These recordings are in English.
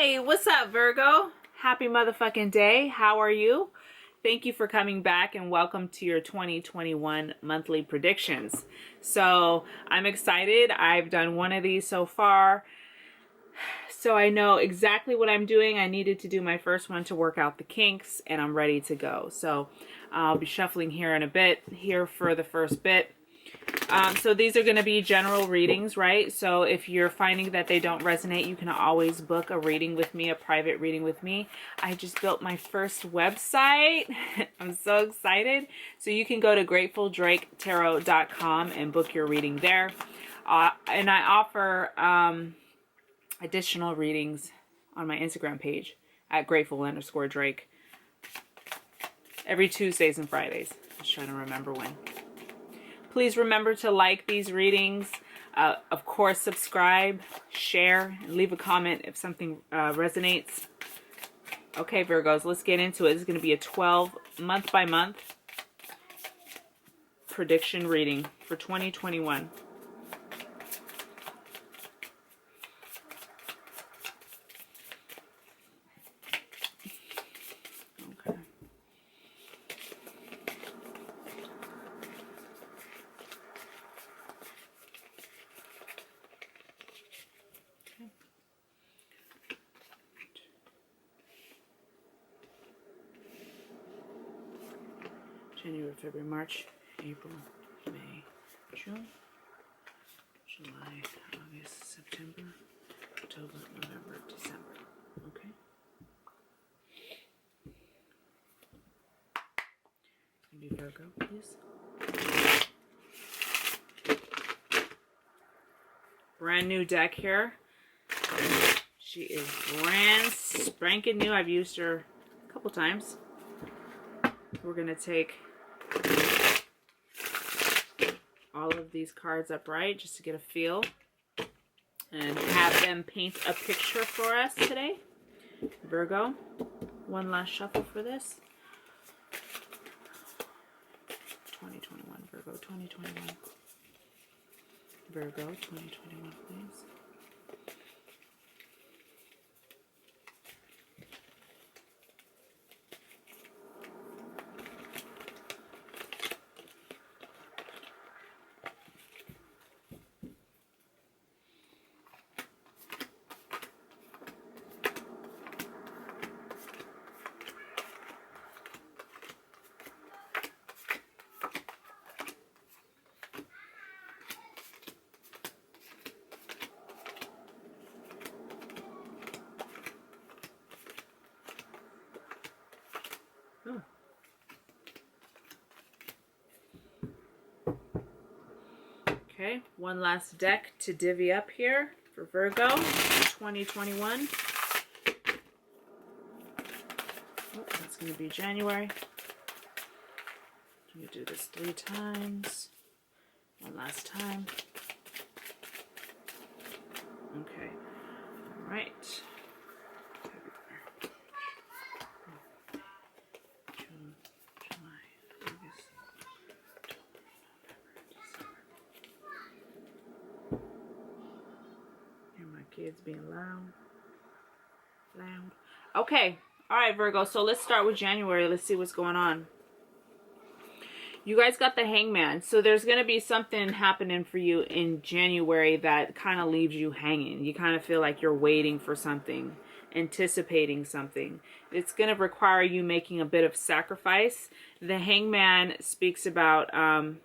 Hey, what's up, Virgo? Happy motherfucking day. How are you? Thank you for coming back and welcome to your 2021 monthly predictions. So I'm excited. I've done one of these so far. So I know exactly what I'm doing. I needed to do my first one to work out the kinks and I'm ready to go. So I'll be shuffling here in a bit here for the first bit. So these are going to be general readings, right? So if you're finding that they don't resonate, you can always book a reading with me, a private reading with me. I just built my first website. I'm so excited. So you can go to gratefuldraketarot.com and book your reading there. And I offer additional readings on my Instagram page at grateful_Drake every Tuesdays and Fridays. I'm just trying to remember when. Please remember to like these readings. Of course, subscribe, share, and leave a comment if something resonates. Okay, Virgos, let's get into it. This is going to be a 12 month by month prediction reading for 2021. January, February, March, April, May, June, July, August, September, October, November, December. Okay. Maybe Virgo, please. Brand new deck here. She is brand spanking new. I've used her a couple times. We're going to take all of these cards upright just to get a feel and have them paint a picture for us today. Virgo, one last shuffle for this. 2021, Virgo, 2021. Virgo, 2021, please. Okay, one last deck to divvy up here for Virgo 2021. Oh, that's going to be January. I'm going to do this 3 times. One last time. Okay, all right. Kids being loud. Okay. All right, Virgo. So let's start with January. Let's see what's going on. You guys got the Hangman. So there's going to be something happening for you in January that kind of leaves you hanging. You kind of feel like you're waiting for something, anticipating something. It's going to require you making a bit of sacrifice. The Hangman speaks about,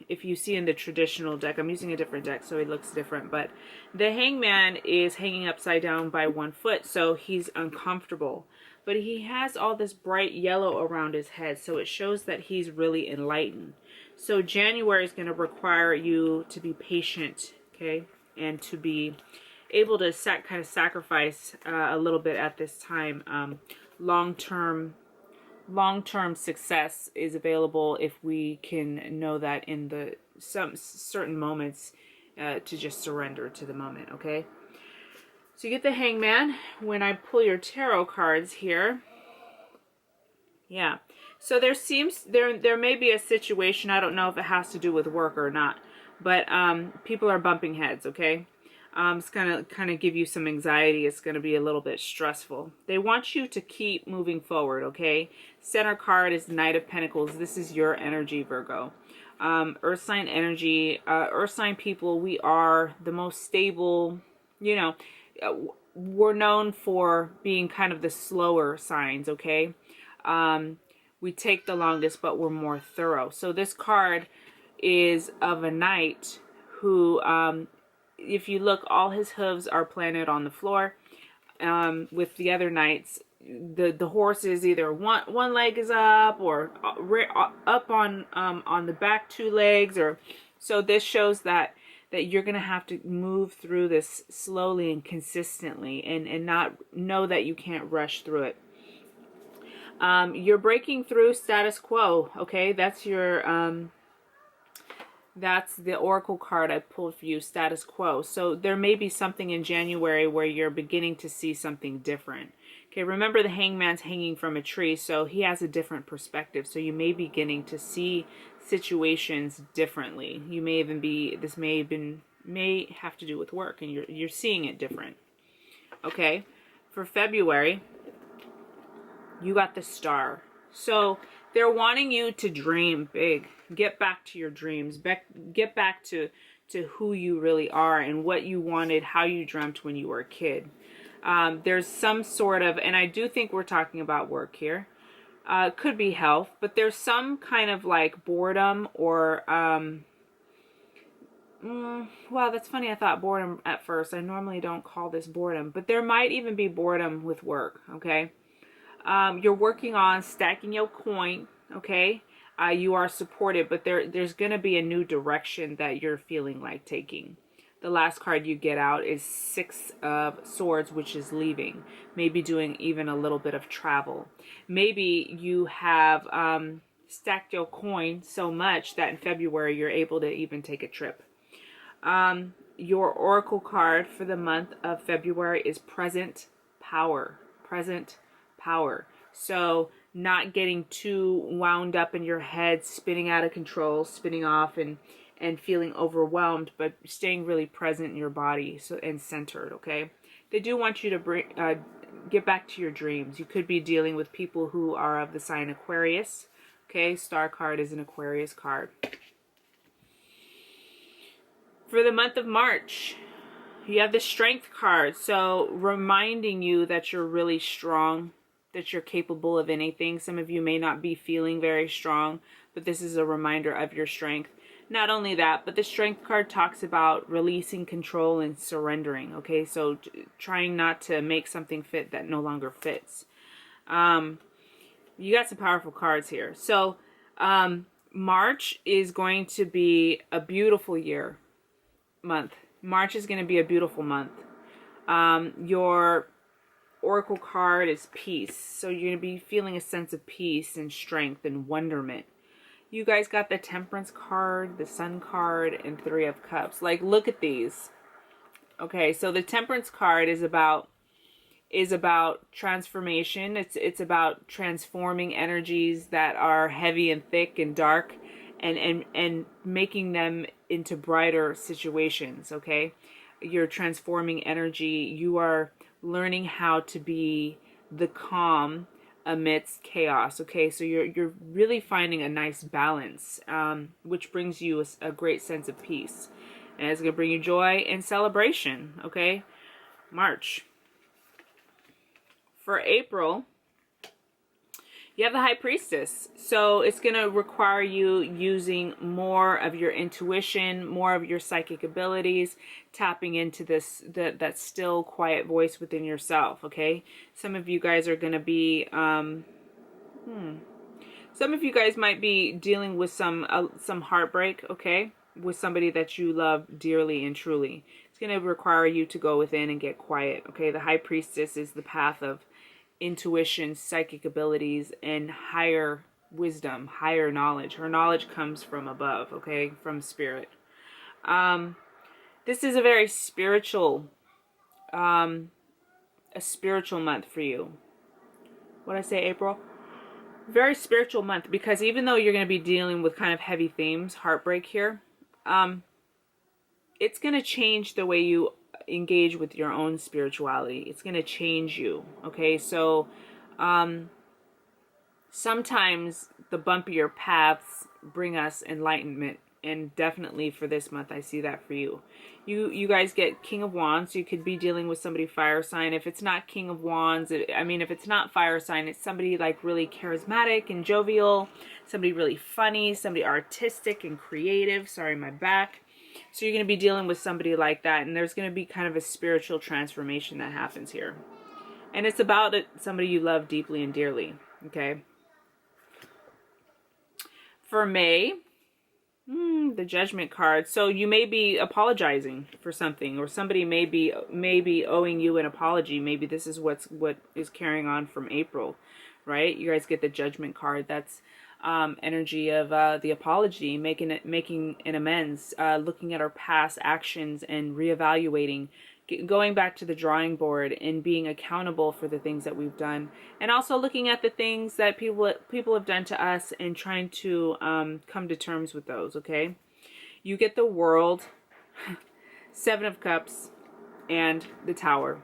if you see in the traditional deck, I'm using a different deck so it looks different, but the Hangman is hanging upside down by one foot, so he's uncomfortable. But he has all this bright yellow around his head, so it shows that he's really enlightened. So January is going to require you to be patient, okay, and to be able to kind of sacrifice a little bit at this time. Long-term success is available if we can know that in some certain moments, to just surrender to the moment. Okay, so you get the Hangman. When I pull your tarot cards here, yeah, so there may be a situation. I don't know if it has to do with work or not, but people are bumping heads. Okay, It's gonna kind of give you some anxiety. It's gonna be a little bit stressful. They want you to keep moving forward, okay? Center card is Knight of Pentacles. This is your energy, Virgo. Earth sign energy. Earth sign people, we are the most stable, you know, we're known for being kind of the slower signs, okay? We take the longest, but we're more thorough. So this card is of a knight who, if you look, all his hooves are planted on the floor. With the other knights, the horse is either one leg is up, or up on the back 2 legs, or so this shows that you're gonna have to move through this slowly and consistently, and not know that you can't rush through it. You're breaking through status quo, okay? That's your that's the oracle card I pulled for you, status quo. So there may be something in January where you're beginning to see something different. Okay, remember the hangman's hanging from a tree, so he has a different perspective. So you may be beginning to see situations differently. You may even be, this may have to do with work, and you're seeing it different. Okay, for February, you got the Star. So they're wanting you to dream big. Get back to your dreams. Get back to who you really are and what you wanted, how you dreamt when you were a kid. There's some sort of, and I do think we're talking about work here. Could be health, but there's some kind of like boredom or, wow, that's funny. I thought boredom at first. I normally don't call this boredom, but there might even be boredom with work, okay? You're working on stacking your coin, okay? You are supported, but there's going to be a new direction that you're feeling like taking. The last card you get out is 6 of Swords, which is leaving. Maybe doing even a little bit of travel. Maybe you have stacked your coin so much that in February you're able to even take a trip. Your oracle card for the month of February is Present Power. Present Power. So not getting too wound up in your head, spinning out of control, spinning off and feeling overwhelmed, but staying really present in your body, so, and centered, okay? They do want you to get back to your dreams. You could be dealing with people who are of the sign Aquarius, okay? Star card is an Aquarius card. For the month of March, you have the Strength card, so reminding you that you're really strong, that you're capable of anything. Some of you may not be feeling very strong, but this is a reminder of your strength. Not only that, but the Strength card talks about releasing control and surrendering, okay? So trying not to make something fit that no longer fits. You got some powerful cards here. So March is going to be a beautiful month. March is going to be a beautiful month. Your oracle card is peace. So you're going to be feeling a sense of peace and strength and wonderment. You guys got the Temperance card, the Sun card, and 3 of Cups. Like, look at these. Okay, so the Temperance card is about transformation. It's about transforming energies that are heavy and thick and dark, and making them into brighter situations, okay? You're transforming energy. You are learning how to be the calm amidst chaos, okay? So you're really finding a nice balance, which brings you a great sense of peace, and it's going to bring you joy and celebration, okay? March. For April, you have the High Priestess, so it's going to require you using more of your intuition, more of your psychic abilities, tapping into that still quiet voice within yourself, okay? Some of you guys are going to be, some of you guys might be dealing with some heartbreak, okay? With somebody that you love dearly and truly. It's going to require you to go within and get quiet, okay? The High Priestess is the path of intuition, psychic abilities, and higher wisdom, higher knowledge. Her knowledge comes from above, okay? From spirit. This is a very spiritual, a spiritual month for you. What did I say, April? Very spiritual month, because even though you're going to be dealing with kind of heavy themes, heartbreak here, it's going to change the way you engage with your own spirituality. It's going to change you. Okay, so sometimes the bumpier paths bring us enlightenment, and definitely for this month I see that for you. You guys get King of Wands. You could be dealing with somebody fire sign. If it's not King of Wands, if it's not fire sign, it's somebody like really charismatic and jovial, somebody really funny, somebody artistic and creative. Sorry, my back. So you're going to be dealing with somebody like that, and there's going to be kind of a spiritual transformation that happens here. And it's about somebody you love deeply and dearly, okay? For May, the Judgment card. So you may be apologizing for something, or somebody may be owing you an apology. Maybe this is what is carrying on from April, right? You guys get the Judgment card. That's energy of the apology, making an amends, looking at our past actions and reevaluating, going back to the drawing board and being accountable for the things that we've done, and also looking at the things that people have done to us and trying to come to terms with those. Okay, you get the World, Seven of Cups, and the Tower.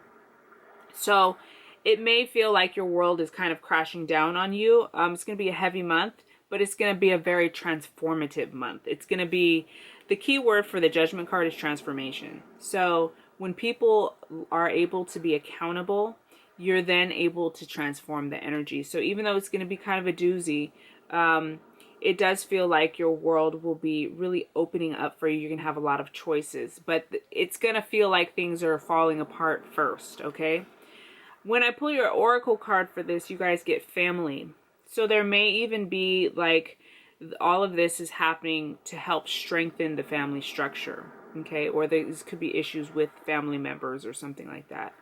So it may feel like your world is kind of crashing down on you. It's going to be a heavy month, but it's going to be a very transformative month. It's going to be, the key word for the Judgment card is transformation. So when people are able to be accountable, you're then able to transform the energy. So even though it's going to be kind of a doozy, it does feel like your world will be really opening up for you. You're going to have a lot of choices, but it's going to feel like things are falling apart first, okay? When I pull your Oracle card for this, you guys get family. So there may even be like all of this is happening to help strengthen the family structure. Okay, or these could be issues with family members or something like that.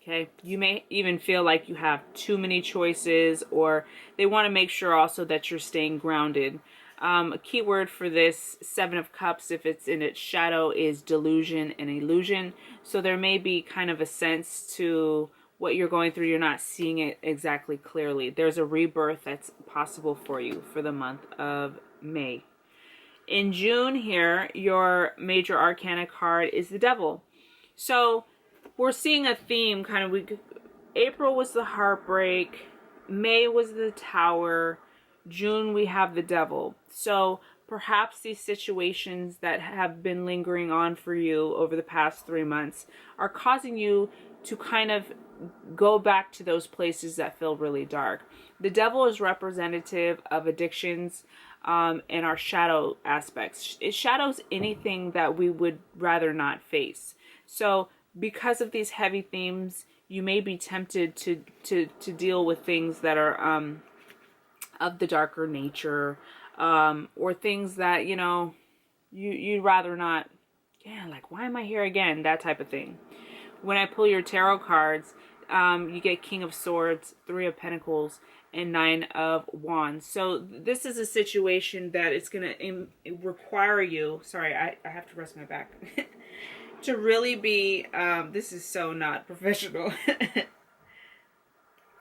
Okay, you may even feel like you have too many choices, or they want to make sure also that you're staying grounded. A key word for this Seven of Cups, if it's in its shadow, is delusion and illusion. So there may be kind of a sense to what you're going through. You're not seeing it exactly clearly. There's a rebirth that's possible for you for the month of May. In June here, your major arcana card is the Devil. So we're seeing a theme kind of. April was the heartbreak. May was the Tower. June we have the Devil. So perhaps these situations that have been lingering on for you over the past 3 months are causing you to kind of go back to those places that feel really dark. The Devil is representative of addictions and our shadow aspects. It shadows anything that we would rather not face. So because of these heavy themes, you may be tempted to deal with things that are of the darker nature, or things that, you know, you'd rather not. Yeah, like, why am I here again? That type of thing. When I pull your tarot cards, you get King of Swords, Three of Pentacles, and Nine of Wands. So this is a situation that it's going to require you, sorry, I have to rest my back, to really be, this is so not professional.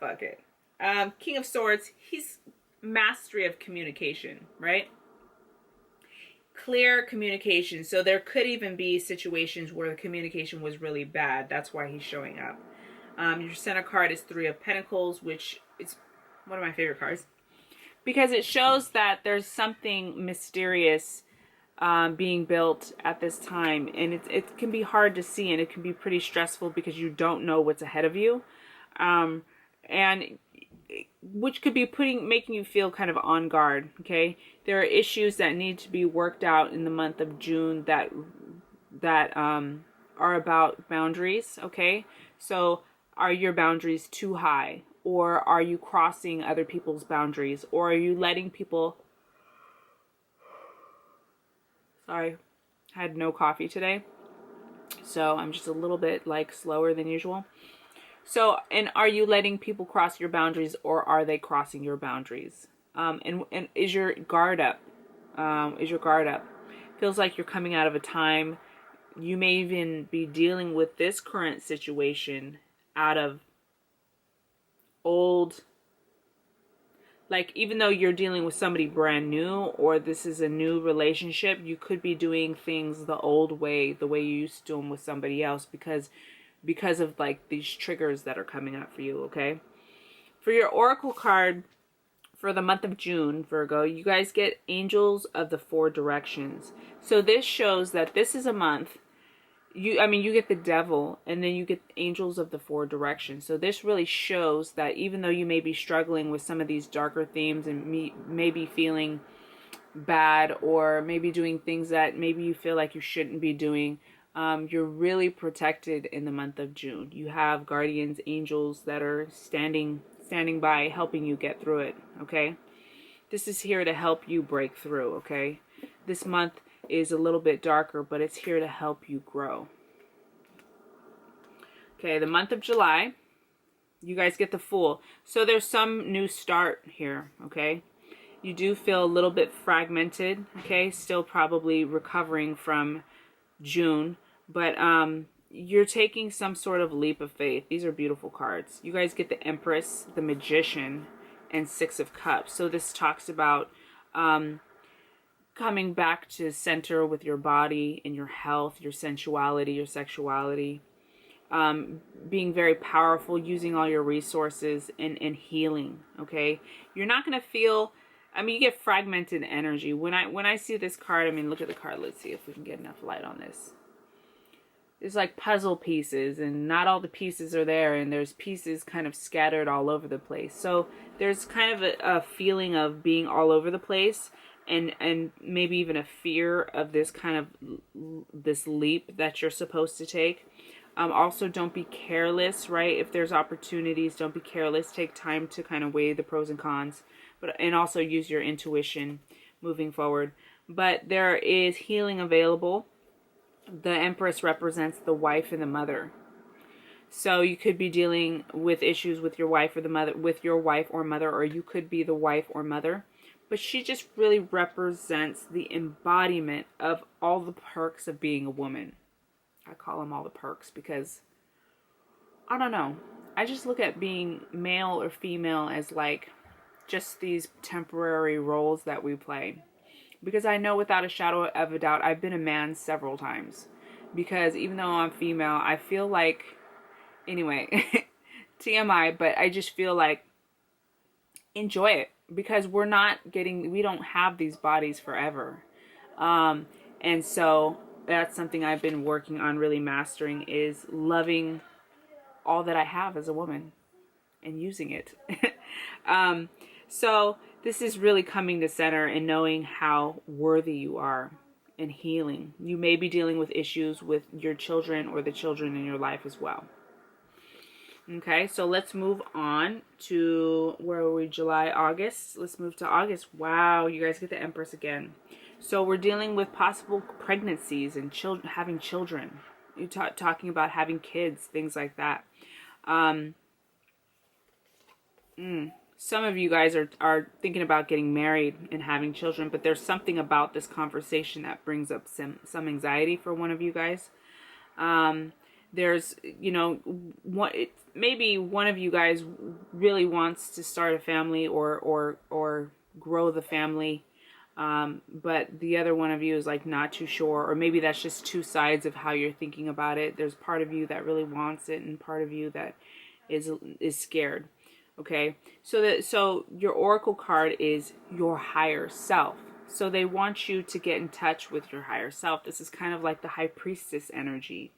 Fuck it. King of Swords, he's mastery of communication, right? Clear communication. So there could even be situations where the communication was really bad. That's why he's showing up. Your center card is Three of Pentacles, which is one of my favorite cards, because it shows that there's something mysterious being built at this time, and it can be hard to see, and it can be pretty stressful because you don't know what's ahead of you, and which could be making you feel kind of on guard. Okay, there are issues that need to be worked out in the month of June that are about boundaries. Okay, so are your boundaries too high, or are you crossing other people's boundaries, or are you letting people... Sorry, I had no coffee today, so I'm just a little bit like slower than usual. So, and are you letting people cross your boundaries, or are they crossing your boundaries? And is your guard up? Is your guard up? Feels like you're coming out of a time. You may even be dealing with this current situation out of old like, even though you're dealing with somebody brand new, or this is a new relationship, you could be doing things the old way, the way you used to do them with somebody else, because of like these triggers that are coming up for you. Okay, for your oracle card for the month of June, Virgo, you guys get Angels of the Four Directions. So this shows that this is a month. You get the Devil, and then you get Angels of the Four Directions. So this really shows that even though you may be struggling with some of these darker themes and maybe feeling bad, or maybe doing things that maybe you feel like you shouldn't be doing, you're really protected in the month of June. You have guardians, angels that are standing by, helping you get through it. Okay, this is here to help you break through. Okay, this month is a little bit darker, but it's here to help you grow. Okay, the month of July, you guys get the Fool. So there's some new start here. Okay, you do feel a little bit fragmented. Okay, still probably recovering from June, but you're taking some sort of leap of faith. These are beautiful cards. You guys get the Empress, the Magician, and Six of Cups. So this talks about coming back to center with your body and your health, your sensuality, your sexuality, being very powerful, using all your resources, and healing. Okay, you're not going to feel, you get fragmented energy. When I see this card, look at the card. Let's see if we can get enough light on this. There's like puzzle pieces, and not all the pieces are there, and there's pieces kind of scattered all over the place. So there's kind of a feeling of being all over the place, and maybe even a fear of this kind of this leap that you're supposed to take. Also, don't be careless, right? If there's opportunities, don't be careless. Take time to kind of weigh the pros and cons, and also use your intuition moving forward. But there is healing available. The Empress represents the wife and the mother. So you could be dealing with issues with your wife or the mother, with your wife or mother, or you could be the wife or mother. But she just really represents the embodiment of all the perks of being a woman. I call them all the perks because, I don't know, I just look at being male or female as like just these temporary roles that we play. Because I know without a shadow of a doubt, I've been a man several times. Because even though I'm female, I feel like, anyway, TMI, but I just feel like, enjoy it. Because we don't have these bodies forever. And so that's something I've been working on really mastering, is loving all that I have as a woman and using it. So this is really coming to center and knowing how worthy you are, and healing. You may be dealing with issues with your children or the children in your life as well. Okay, so let's move on to, where are we, July, August? Let's move to August. Wow, you guys get the Empress again. So we're dealing with possible pregnancies and having children. You're talking about having kids, things like that. Some of you guys are thinking about getting married and having children, but there's something about this conversation that brings up some anxiety for one of you guys. There's, maybe one of you guys really wants to start a family or grow the family, but the other one of you is like not too sure, or maybe that's just two sides of how you're thinking about it. There's part of you that really wants it, and part of you that is scared. Okay, so your oracle card is your higher self. So they want you to get in touch with your higher self. This is kind of like the High Priestess energy.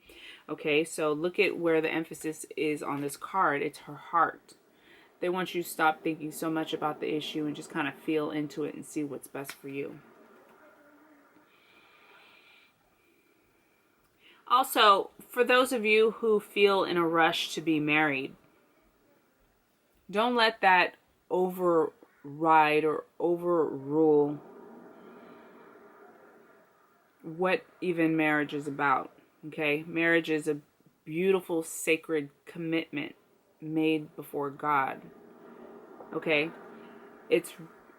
Okay, so look at where the emphasis is on this card. It's her heart. They want you to stop thinking so much about the issue and just kind of feel into it and see what's best for you. Also, for those of you who feel in a rush to be married, don't let that override or overrule what even marriage is about. Okay, marriage is a beautiful, sacred commitment made before God. Okay,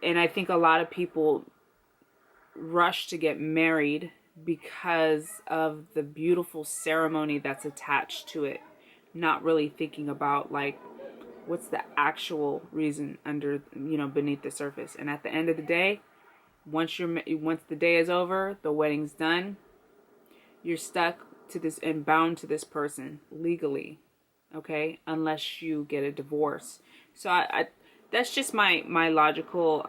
and I think a lot of people rush to get married because of the beautiful ceremony that's attached to it, not really thinking about like What's the actual reason under, you know, beneath the surface? And at the end of the day, once the day is over, the wedding's done, you're stuck to this and bound to this person legally, okay? Unless you get a divorce. So I that's just my logical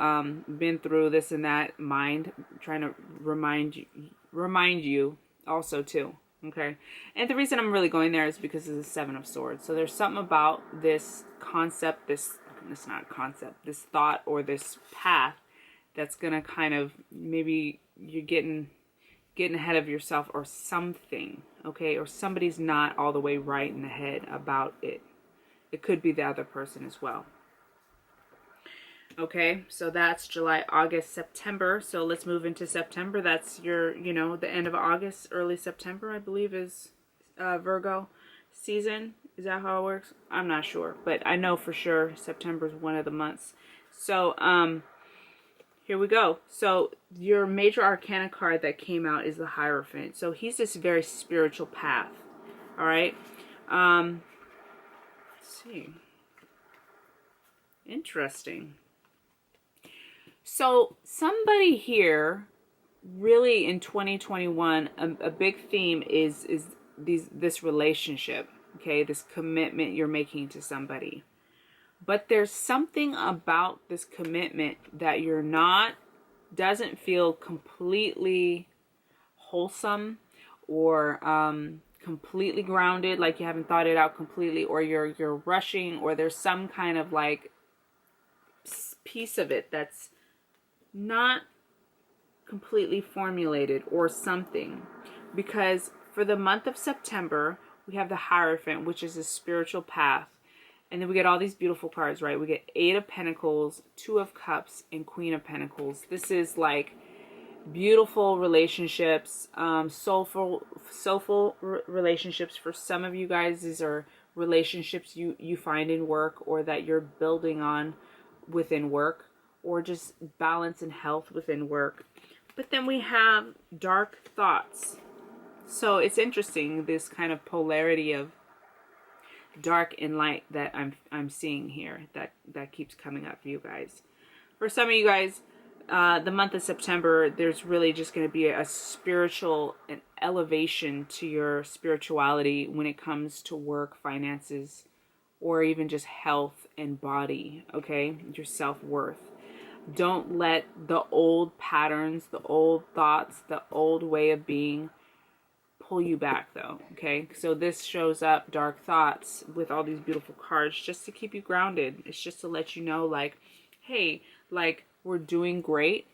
been through this and that mind, trying to remind you also too, okay? And the reason I'm really going there is because of the Seven of Swords. So there's something about this concept, this thought or this path that's gonna kind of, maybe you're getting ahead of yourself or something, okay? Or somebody's not all the way right in the head about it. It could be the other person as well. Okay, so that's July, August, September. So let's move into September. That's your, you know, the end of August, early September, I believe, is Virgo season. Is that how it works? I'm not sure, but I know for sure September is one of the months. So here we go. So your major arcana card that came out is the Hierophant. So he's this very spiritual path. All right. Let's see. Interesting. So somebody here, really in 2021, a big theme is this relationship, okay? This commitment you're making to somebody. But there's something about this commitment that doesn't feel completely wholesome or completely grounded, like you haven't thought it out completely, or you're rushing, or there's some kind of like piece of it that's not completely formulated or something. Because for the month of September, we have the Hierophant, which is a spiritual path. And then we get all these beautiful cards, right? We get 8 of Pentacles, 2 of Cups, and Queen of Pentacles. This is like beautiful relationships, soulful relationships. For some of you guys, these are relationships you find in work, or that you're building on within work, or just balance and health within work. But then we have dark thoughts. So it's interesting, this kind of polarity of dark and light that I'm seeing here, that keeps coming up for you guys. For some of you guys, the month of September, there's really just going to be a spiritual, an elevation to your spirituality when it comes to work, finances, or even just health and body, okay? Your self-worth. Don't let the old patterns, the old thoughts, the old way of being pull you back, though, okay? So this shows up, dark thoughts, with all these beautiful cards, just to keep you grounded. It's just to let you know, like, hey, like, we're doing great.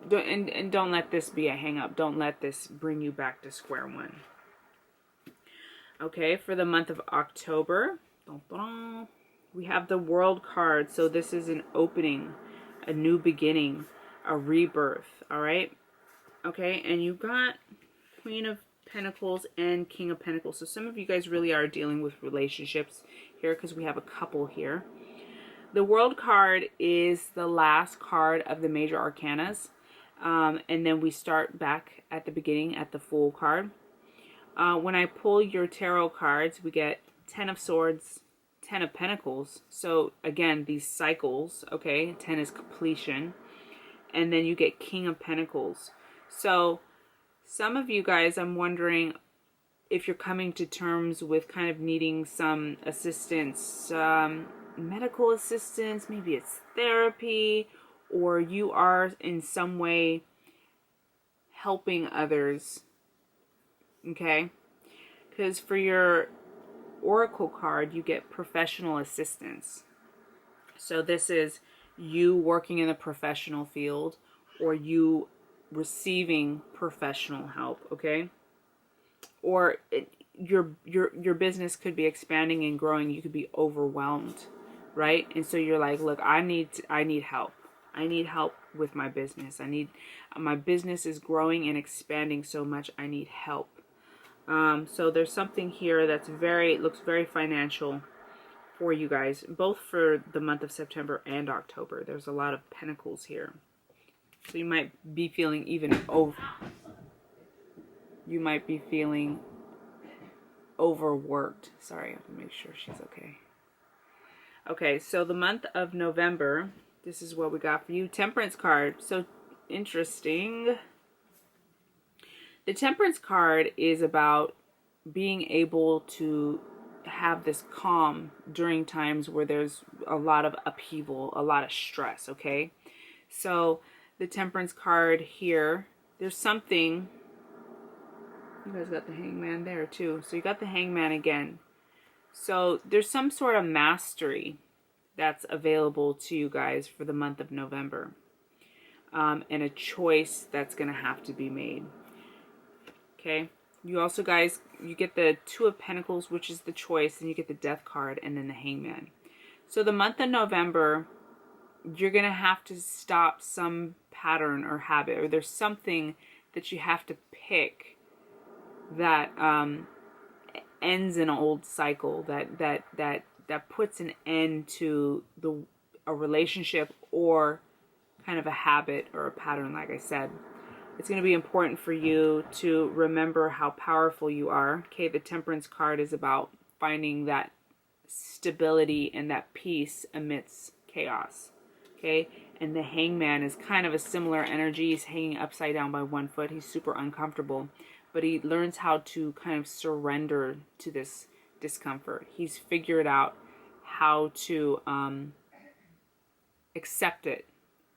And don't let this be a hang-up. Don't let this bring you back to square one. Okay, for the month of October, we have the World card. So this is an opening, a new beginning, a rebirth, all right? Okay, and you got Queen of Pentacles and King of Pentacles. So some of you guys really are dealing with relationships here, because we have a couple here. The World card is the last card of the major arcanas. And then we start back at the beginning at the Fool card. When I pull your tarot cards, we get 10 of Swords, 10 of Pentacles. So again, these cycles, okay? 10 is completion. And then you get King of Pentacles. So some of you guys, I'm wondering if you're coming to terms with kind of needing some assistance, medical assistance, maybe it's therapy, or you are in some way helping others, okay? Because for your Oracle card, you get professional assistance. So this is you working in the professional field, or you receiving professional help, okay? Or your business could be expanding and growing. You could be overwhelmed, right? And so you're like, look, I need help. I need help with my business. My business is growing and expanding so much. I need help. So there's something here that's looks very financial for you guys, both for the month of September and October. There's a lot of pentacles here. So you might be feeling overworked. Sorry, I have to make sure she's okay. Okay, so the month of November, this is what we got for you. Temperance card. So interesting. The Temperance card is about being able to have this calm during times where there's a lot of upheaval, a lot of stress, okay? So the Temperance card here, there's something, you guys got the Hangman there too. So you got the Hangman again. So there's some sort of mastery that's available to you guys for the month of November. And a choice that's going to have to be made. Okay. You also, guys, you get the Two of Pentacles, which is the choice, and you get the Death card, and then the Hangman. So the month of November, you're going to have to stop some pattern or habit, or there's something that you have to pick that ends an old cycle, that puts an end to a relationship or kind of a habit or a pattern, like I said. It's going to be important for you to remember how powerful you are. Okay, the Temperance card is about finding that stability and that peace amidst chaos. Okay, and the Hangman is kind of a similar energy. He's hanging upside down by one foot. He's super uncomfortable, but he learns how to kind of surrender to this discomfort. He's figured out how to accept it.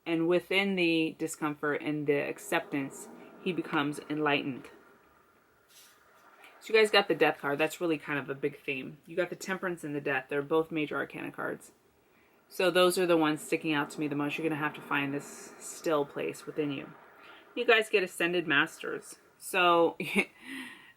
And within the discomfort and the acceptance, he becomes enlightened. So you guys got the Death card. That's really kind of a big theme. You got the Temperance and the Death. They're both major arcana cards. So those are the ones sticking out to me the most. You're going to have to find this still place within you. You guys get Ascended Masters. So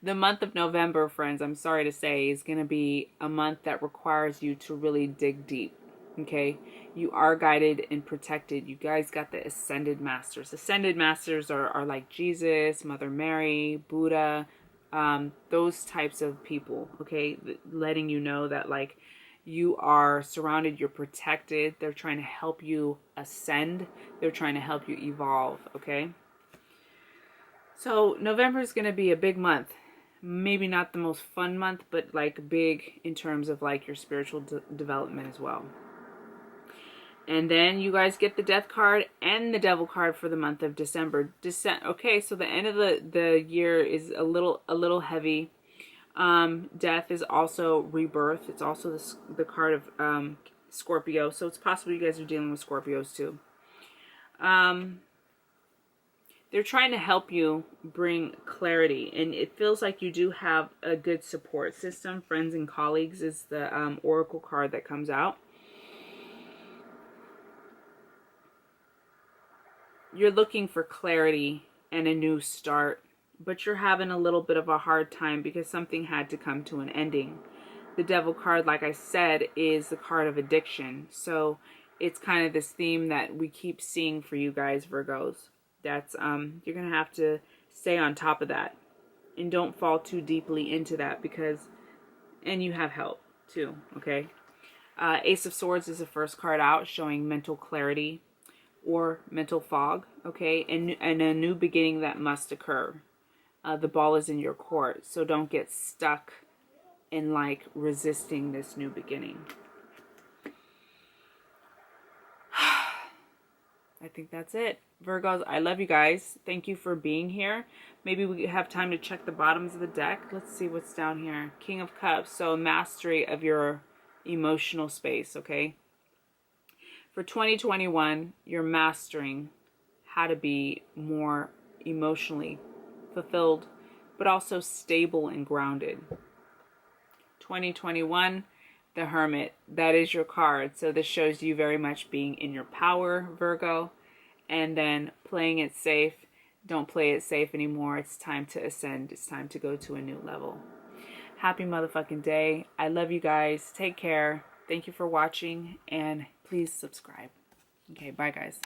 the month of November, friends, I'm sorry to say, is going to be a month that requires you to really dig deep. Okay, you are guided and protected. You guys got the Ascended Masters. Ascended Masters are like Jesus, Mother Mary, Buddha, those types of people, okay? Letting you know that, like, you are surrounded, you're protected. They're trying to help you ascend. They're trying to help you evolve, okay? So November is going to be a big month. Maybe not the most fun month, but like big in terms of like your spiritual development as well. And then you guys get the Death card and the Devil card for the month of December. Okay, so the end of the year is a little heavy. Death is also rebirth. It's also the card of Scorpio. So it's possible you guys are dealing with Scorpios too. They're trying to help you bring clarity. And it feels like you do have a good support system. Friends and colleagues is the Oracle card that comes out. You're looking for clarity and a new start, but you're having a little bit of a hard time because something had to come to an ending. The Devil card, like I said, is the card of addiction. So it's kind of this theme that we keep seeing for you guys, Virgos. That's you're going to have to stay on top of that and don't fall too deeply into that and you have help too, okay? Ace of Swords is the first card out, showing mental clarity or mental fog, okay, and a new beginning that must occur. The ball is in your court, so don't get stuck in like resisting this new beginning. I think that's it. Virgos, I love you guys. Thank you for being here. Maybe we have time to check the bottoms of the deck. Let's see what's down here. King of Cups, so mastery of your emotional space, okay? For 2021, you're mastering how to be more emotionally fulfilled, but also stable and grounded. 2021, the Hermit, that is your card. So this shows you very much being in your power, Virgo, and then playing it safe. Don't play it safe anymore. It's time to ascend. It's time to go to a new level. Happy motherfucking day. I love you guys. Take care. Thank you for watching, and please subscribe. Okay, bye guys.